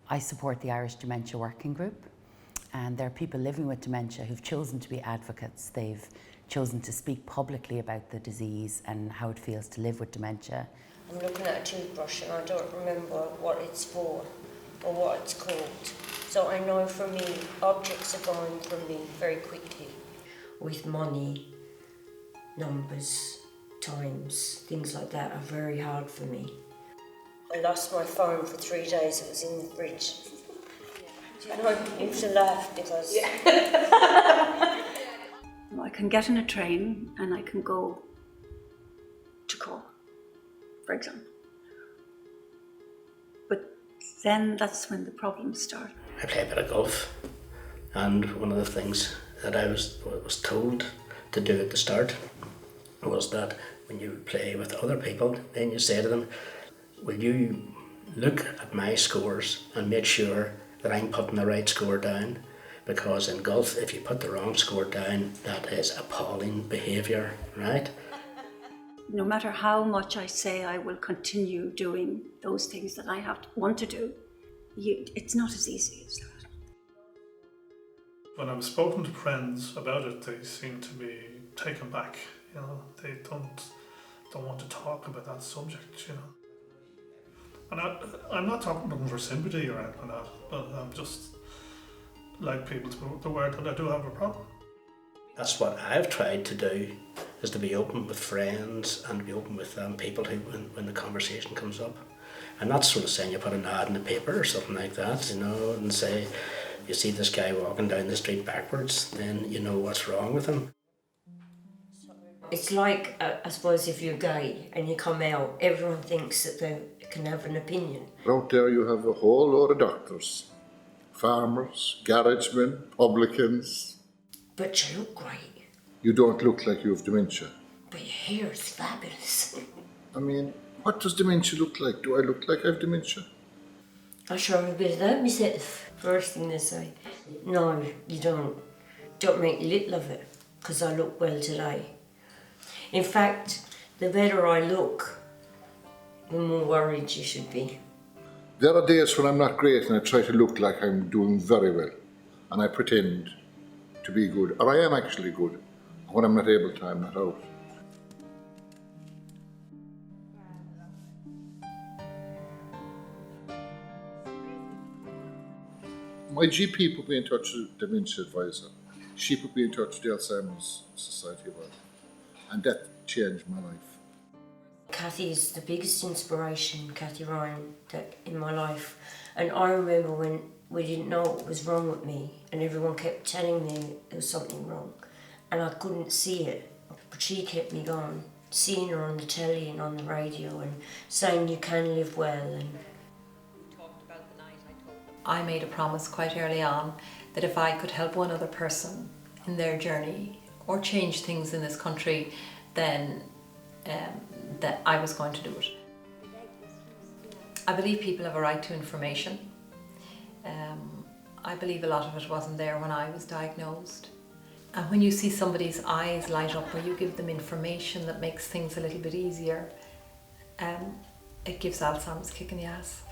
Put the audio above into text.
I support the Irish Dementia Working Group, and there are people living with dementia who've chosen to be advocates. They've chosen to speak publicly about the disease and how it feels to live with dementia. I'm looking at a toothbrush and I don't remember what it's for or what it's called. So I know for me, objects are going from me very quickly. With money, numbers, times, things like that are very hard for me. I lost my phone for 3 days, it was in the fridge. And I used to laugh because... I can get on a train and I can go to Cork, for example. But then that's when the problems start. I play a bit of golf, and one of the things that I was told to do at the start was that when you play with other people, then you say to them, will you look at my scores and make sure that I'm putting the right score down? Because in golf, if you put the wrong score down, that is appalling behaviour, right? No matter how much I say I will continue doing those things that I want to do, it's not as easy as that. When I've spoken to friends about it, they seem to be taken back. You know, they don't want to talk about that subject. You know, and I'm not talking to them for sympathy or anything like that, but I'm just like people to be aware that I do have a problem. That's what I've tried to do, is to be open with friends and be open with people who, when the conversation comes up. I'm not sort of saying you put an ad in the paper or something like that, you know, and say, you see this guy walking down the street backwards, then you know what's wrong with him. It's like, I suppose, if you're gay and you come out, everyone thinks that they can have an opinion. Out there you have a whole load of doctors, farmers, garagemen, publicans. But you look great. You don't look like you have dementia. But your hair is fabulous. I mean, what does dementia look like? Do I look like I have dementia? I sure have a bit of that myself. First thing they say. No, you don't. Don't make little of it, because I look well today. In fact, the better I look, the more worried you should be. There are days when I'm not great and I try to look like I'm doing very well. And I pretend to be good, or I am actually good. When I'm not able to, I'm not out. My GP put me in touch with the dementia advisor. She put me in touch with the Alzheimer's Society of Ireland. And that changed my life. Cathy is the biggest inspiration, Cathy Ryan, in my life. And I remember when we didn't know what was wrong with me and everyone kept telling me there was something wrong. And I couldn't see it, but she kept me going. Seeing her on the telly and on the radio and saying you can live well. And I made a promise quite early on that if I could help one other person in their journey or change things in this country, then that I was going to do it. I believe people have a right to information. I believe a lot of it wasn't there when I was diagnosed. And when you see somebody's eyes light up or you give them information that makes things a little bit easier, it gives Alzheimer's a kick in the ass.